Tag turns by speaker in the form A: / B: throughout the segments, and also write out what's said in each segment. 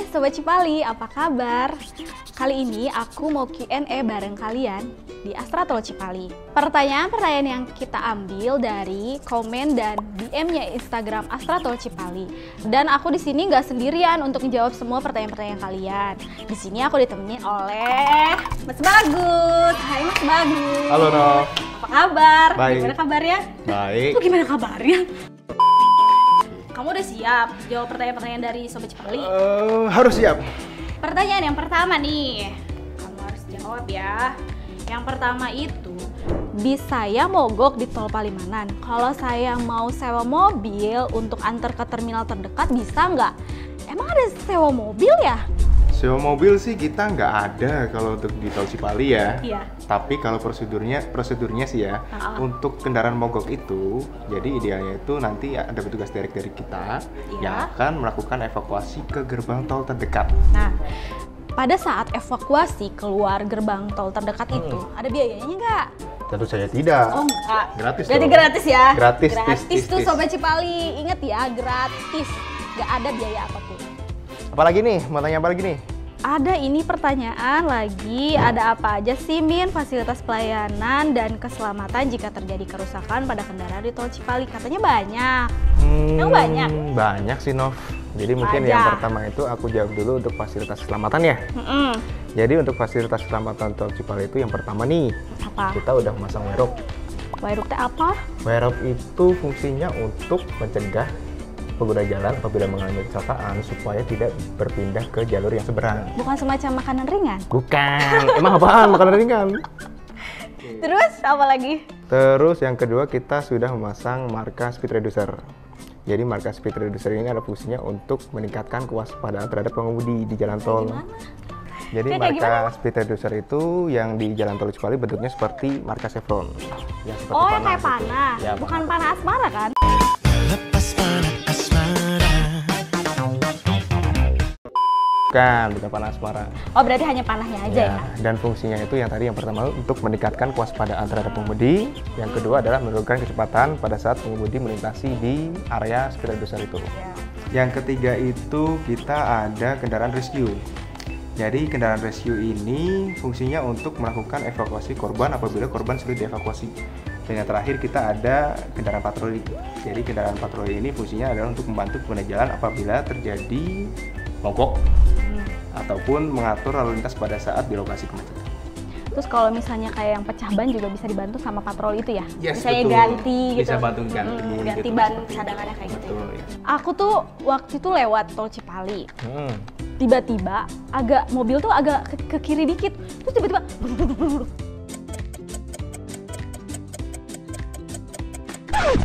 A: Sobat Cipali, apa kabar? Kali ini aku mau Q&A bareng kalian di Astra Tol Cipali. Pertanyaan-pertanyaan yang kita ambil dari komen dan DM-nya Instagram Astra Tol Cipali. Dan aku di sini nggak sendirian untuk menjawab semua pertanyaan-pertanyaan kalian. Di sini aku ditemenin oleh Mas Bagus. Hai Mas Bagus.
B: Halo Nov.
A: Apa kabar?
B: Baik.
A: Gimana kabarnya?
B: Baik.
A: Lu gimana kabarnya? Kamu udah siap jawab pertanyaan-pertanyaan dari Sobat Cipali?
B: Harus siap.
A: Pertanyaan yang pertama nih, kamu harus jawab ya. Yang pertama itu, bis saya mogok di Tol Palimanan. Kalau saya mau sewa mobil untuk antar ke terminal terdekat bisa nggak? Emang ada sewa mobil ya?
B: Sewa mobil sih kita nggak ada kalau untuk di Tol Cipali ya.
A: Iya.
B: Tapi kalau prosedurnya sih ya, untuk kendaraan mogok itu, jadi idealnya itu nanti ada petugas dari kita yang akan melakukan evakuasi ke gerbang tol terdekat.
A: Nah, pada saat evakuasi keluar gerbang tol terdekat itu, ada biayanya nggak?
B: Tentu saja tidak.
A: Oh enggak.
B: Gratis.
A: Berarti
B: dong.
A: gratis ya?
B: Gratis.
A: Gratis tuh Sobat Cipali. Ingat ya, gratis. Nggak ada biaya apapun.
B: Apalagi nih? Mau tanya apa lagi nih?
A: Ada ini pertanyaan lagi, ada apa aja sih Min fasilitas pelayanan dan keselamatan jika terjadi kerusakan pada kendaraan di Tol Cipali? Katanya banyak. Yang banyak?
B: Banyak sih Nov. Jadi mungkin yang pertama itu aku jawab dulu untuk fasilitas keselamatan ya. Jadi untuk fasilitas keselamatan Tol Cipali itu yang pertama nih,
A: Apa?
B: kita udah memasang Wairop.
A: Wairop teh apa?
B: Wairop itu fungsinya untuk mencegah pengguna jalan apabila mengalami kecelakaan supaya tidak berpindah ke jalur yang seberang.
A: Bukan semacam makanan ringan?
B: Bukan. Emang apaan makanan ringan?
A: Terus apa lagi?
B: Terus yang kedua kita sudah memasang marka speed reducer. Jadi marka speed reducer ini ada fungsinya untuk meningkatkan kewaspadaan terhadap pengemudi di jalan tol. Jadi marka speed reducer itu yang di jalan tol Cipali bentuknya seperti marka chevron. Yang seperti
A: yang kayak panah.
B: Ya,
A: bukan panah asmara kan?
B: Bukan panah asmara.
A: Oh berarti hanya panahnya aja ya?
B: Dan fungsinya itu yang tadi yang pertama untuk meningkatkan kewaspadaan terhadap pengemudi. Yang kedua adalah menurunkan kecepatan pada saat pengemudi melintasi di area speed reducer itu. Yang ketiga itu kita ada kendaraan rescue. Jadi kendaraan rescue ini fungsinya untuk melakukan evakuasi korban apabila korban sulit dievakuasi. Dan yang terakhir kita ada kendaraan patroli. Jadi kendaraan patroli ini fungsinya adalah untuk membantu pengguna jalan apabila terjadi mogok ataupun mengatur lalu lintas pada saat di lokasi kemacetan.
A: Terus kalau misalnya kayak yang pecah ban juga bisa dibantu sama patroli itu ya?
B: Yes,
A: misalnya
B: betul.
A: ganti gitu.
B: Bisa bantu ganti.
A: Ganti
B: gitu,
A: ban cadangannya kayak gitu.
B: Betul, ya.
A: Aku tuh waktu itu lewat Tol Cipali. Tiba-tiba mobil tuh agak ke kiri dikit. Terus tiba-tiba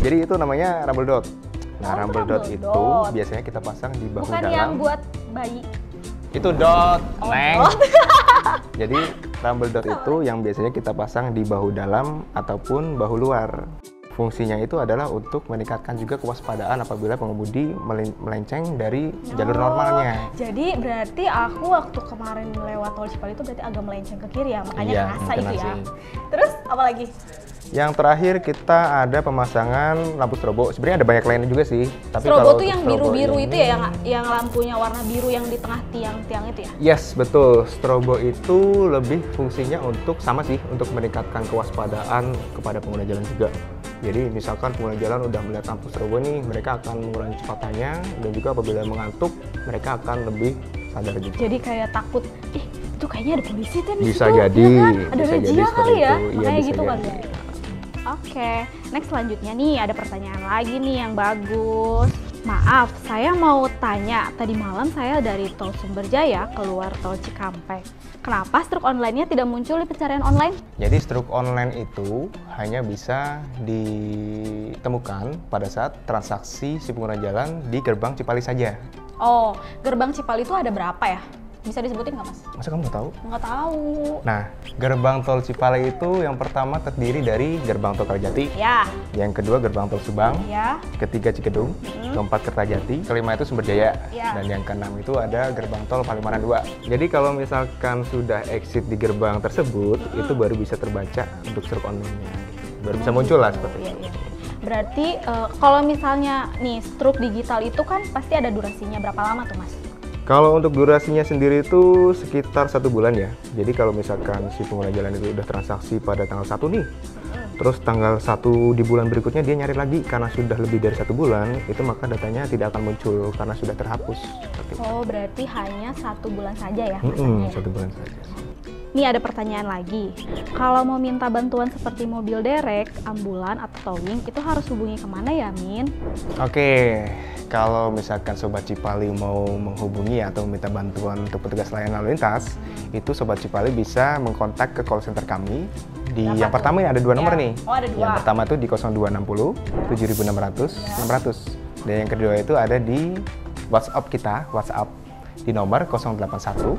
B: jadi itu namanya rumble dot. Nah, rumble dot itu biasanya kita pasang di bahu
A: bukan
B: dalam.
A: yang buat bayi.
B: Itu dot, Neng.
A: Dot.
B: Jadi rumble dot itu yang biasanya kita pasang di bahu dalam ataupun bahu luar. Fungsinya itu adalah untuk meningkatkan juga kewaspadaan apabila pengemudi melenceng dari jalur normalnya.
A: Jadi berarti aku waktu kemarin lewat Tol Cipali itu berarti agak melenceng ke kiri ya, makanya kerasa itu ya. Terus apa lagi?
B: Yang terakhir kita ada pemasangan lampu strobo. Sebenarnya ada banyak lainnya juga sih. Tapi
A: strobo tuh yang biru-biru itu ya, yang lampunya warna biru yang di tengah tiang-tiang itu ya?
B: Yes, betul. Strobo itu lebih fungsinya untuk sama sih, untuk meningkatkan kewaspadaan kepada pengguna jalan juga. Jadi misalkan pengguna jalan udah melihat lampu strobo nih, mereka akan mengurangi kecepatannya dan juga apabila mengantuk, mereka akan lebih sadar gitu.
A: Jadi kayak takut, itu kayaknya ada polisi tuh di
B: bisa
A: situ.
B: jadi,
A: Ya kan? Ada
B: bisa
A: razia
B: jadi
A: kali ya,
B: itu.
A: makanya
B: bisa
A: gitu
B: jadi.
A: kali ya. Oke, next selanjutnya nih ada pertanyaan lagi nih yang bagus. Maaf, saya mau tanya, tadi malam saya dari Tol Sumberjaya keluar Tol Cikampek. Kenapa struk online-nya tidak muncul di pencarian online?
B: Jadi struk online itu hanya bisa ditemukan pada saat transaksi si pengguna jalan di gerbang Cipali saja.
A: Oh, gerbang Cipali itu ada berapa ya? Bisa disebutin nggak, Mas?
B: Masa kamu nggak tahu?
A: Nggak tahu.
B: Nah, gerbang tol Cipali itu yang pertama terdiri dari gerbang tol Kertajati,
A: Ya.
B: yang kedua gerbang tol Subang,
A: Ya.
B: ketiga Cikedung, keempat Kertajati, kelima itu Sumberjaya,
A: Ya.
B: dan yang keenam itu ada gerbang tol Palimanan 2. Jadi kalau misalkan sudah exit di gerbang tersebut, itu baru bisa terbaca untuk struk online-nya. Baru bisa muncul lah seperti
A: Iya,
B: itu.
A: iya. Berarti kalau misalnya nih struk digital itu kan pasti ada durasinya berapa lama tuh, Mas?
B: Kalau untuk durasinya sendiri itu sekitar 1 bulan ya. Jadi kalau misalkan si pengguna jalan itu udah transaksi pada tanggal 1 nih, terus tanggal 1 di bulan berikutnya dia nyari lagi karena sudah lebih dari 1 bulan, itu maka datanya tidak akan muncul karena sudah terhapus.
A: Oh, berarti hanya 1 bulan saja ya masanya ya?
B: 1 bulan saja.
A: Nih ada pertanyaan lagi. Kalau mau minta bantuan seperti mobil derek, ambulan, atau towing, itu harus hubungi kemana ya, Min?
B: Oke, kalau misalkan Sobat Cipali mau menghubungi atau meminta bantuan untuk petugas layanan lalu lintas, itu Sobat Cipali bisa mengkontak ke call center kami. Di
A: Berapa
B: yang
A: tuh?
B: pertama ada 2 nomor
A: Ya.
B: nih.
A: Oh, ada 2.
B: Yang pertama itu di 0260 7600 600. Dan yang kedua itu ada di WhatsApp kita, WhatsApp di nomor 081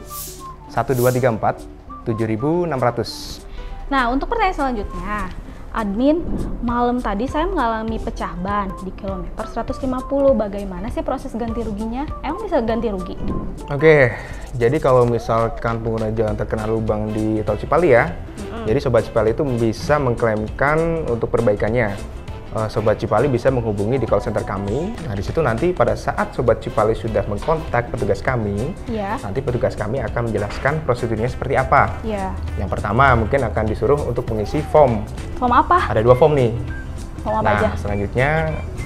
B: 1234 7600.
A: Nah, untuk pertanyaan selanjutnya, admin, malam tadi saya mengalami pecah ban di kilometer 150. Bagaimana sih proses ganti ruginya? Emang bisa ganti rugi?
B: Oke, jadi kalau misalkan pengguna jalan terkena lubang di tol Cipali ya, jadi Sobat Cipali itu bisa mengklaimkan untuk perbaikannya. Sobat Cipali bisa menghubungi di call center kami. Nah, di situ nanti pada saat Sobat Cipali sudah mengkontak petugas kami,
A: Ya.
B: nanti petugas kami akan menjelaskan prosedurnya seperti apa.
A: Ya.
B: Yang pertama mungkin akan disuruh untuk mengisi form.
A: Form apa?
B: Ada 2 form nih.
A: Form apa
B: Nah,
A: aja?
B: selanjutnya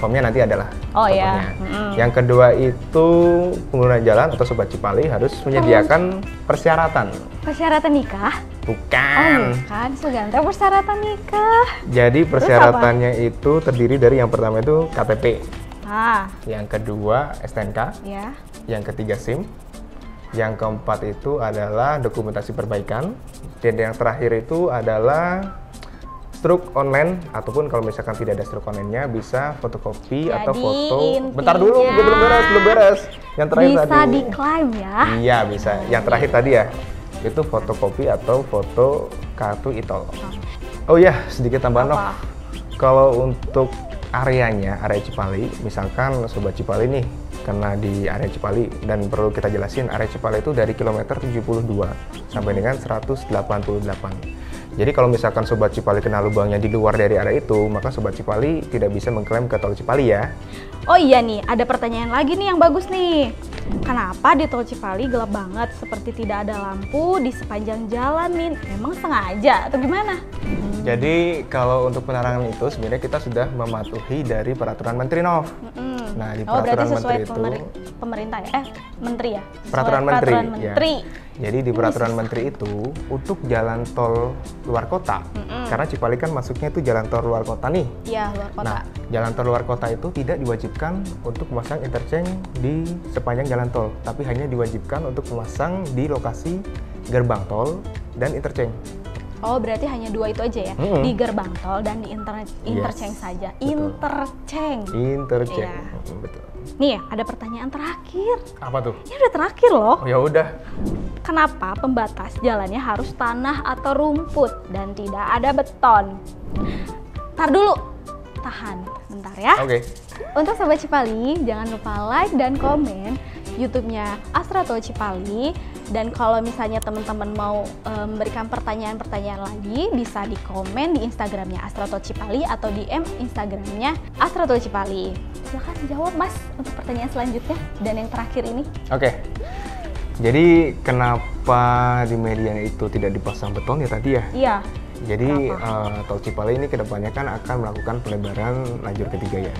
B: formnya nanti adalah
A: Oh, ya.
B: fotonya. Yang kedua itu pengguna jalan atau Sobat Cipali harus menyediakan persyaratan.
A: Persyaratan nikah?
B: Bukan.
A: Oh, bukan. Segantar persyaratan nikah.
B: Jadi persyaratannya itu terdiri dari yang pertama itu KTP,
A: Ah,
B: yang kedua STNK,
A: ya.
B: yang ketiga SIM, yang keempat itu adalah dokumentasi perbaikan, dan yang terakhir itu adalah struk online, ataupun kalau misalkan tidak ada struk online-nya bisa fotokopi atau
A: Jadi,
B: foto.
A: intinya
B: Bentar dulu, gue belum beres. Yang terakhir
A: Bisa
B: tadi.
A: diklaim ya.
B: Iya bisa. Yang terakhir tadi ya, itu fotokopi atau foto kartu e-tol. Oh iya, sedikit tambahan
A: Apa?
B: Kalau untuk areanya, area Cipali, misalkan Sobat Cipali nih, kena di area Cipali, dan perlu kita jelasin, area Cipali itu dari kilometer 72 sampai dengan 188. Jadi kalau misalkan Sobat Cipali kena lubangnya di luar dari area itu, maka Sobat Cipali tidak bisa mengklaim ke tol Cipali ya.
A: Oh iya nih, ada pertanyaan lagi nih yang bagus nih. Kenapa di tol Cipali gelap banget, seperti tidak ada lampu di sepanjang jalan, Min? Memang sengaja atau gimana?
B: Jadi kalau untuk penerangan itu sebenarnya kita sudah mematuhi dari peraturan Menteri Nov. Nah, di
A: Oh, berarti
B: peraturan
A: sesuai
B: Menteri itu
A: pemerintah ya? Menteri ya? Sesuai
B: peraturan Menteri. Ya.
A: Menteri.
B: Jadi di peraturan Menteri itu untuk jalan tol luar kota, karena Cipali kan masuknya itu jalan tol luar kota nih.
A: Iya, luar kota.
B: Nah, jalan tol luar kota itu tidak diwajibkan untuk memasang interchange di sepanjang jalan tol, tapi hanya diwajibkan untuk memasang di lokasi gerbang tol dan interchange.
A: Oh, berarti hanya 2 itu aja ya? Di gerbang tol dan di interchange saja.
B: betul.
A: Interchange.
B: Interchange.
A: Iya.
B: Betul.
A: Nih, ada pertanyaan terakhir.
B: Apa tuh?
A: Ini udah terakhir loh.
B: Oh ya udah.
A: Kenapa pembatas jalannya harus tanah atau rumput dan tidak ada beton? Ntar dulu. Tahan bentar ya.
B: Oke.
A: Untuk Sobat Cipali, jangan lupa like dan komen YouTube-nya Astra Tol Cipali. Dan kalau misalnya teman-teman mau memberikan pertanyaan-pertanyaan lagi, bisa di komen di Instagramnya Astra Tol Cipali atau DM Instagramnya Astra Tol Cipali. Silahkan jawab, Mas, untuk pertanyaan selanjutnya dan yang terakhir ini.
B: Oke. Jadi kenapa di median itu tidak dipasang beton ya tadi ya?
A: Iya.
B: Jadi tol Cipali ini kedepannya kan akan melakukan pelebaran lajur ketiga ya,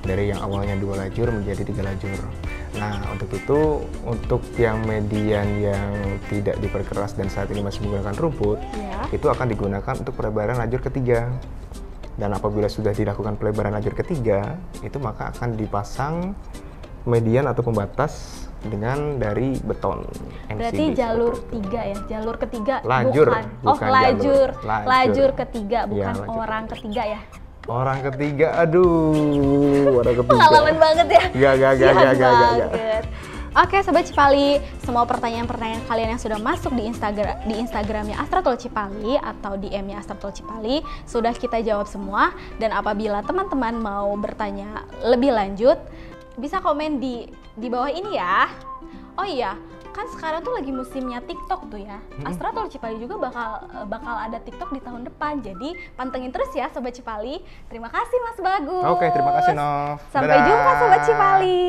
B: dari yang awalnya 2 lajur menjadi 3 lajur. Nah untuk itu, untuk yang median yang tidak diperkeras dan saat ini masih menggunakan rumput, itu akan digunakan untuk pelebaran lajur ketiga. Dan apabila sudah dilakukan pelebaran lajur ketiga, itu maka akan dipasang median atau pembatas dengan dari beton MCB.
A: Berarti jalur 3 ya, jalur ketiga
B: Lajur,
A: bukan.
B: bukan
A: lajur.
B: jalur.
A: Lajur ketiga,
B: Iya,
A: bukan
B: lajur
A: orang ketiga ya.
B: Orang ketiga, aduh, orang ketiga.
A: Pengalaman banget ya.
B: Gak.
A: Sian banget. Oke Sobat Cipali, semua pertanyaan-pertanyaan kalian yang sudah masuk di Instagramnya Astra Tol Cipali atau DM-nya Astra Tol Cipali sudah kita jawab semua. Dan apabila teman-teman mau bertanya lebih lanjut, bisa komen di bawah ini ya. Oh iya, kan sekarang tuh lagi musimnya TikTok tuh ya. Astra Tol Cipali juga bakal ada TikTok di tahun depan. Jadi pantengin terus ya Sobat Cipali. Terima kasih Mas Bagus.
B: Oke, terima kasih Nov.
A: Sampai jumpa Sobat Cipali.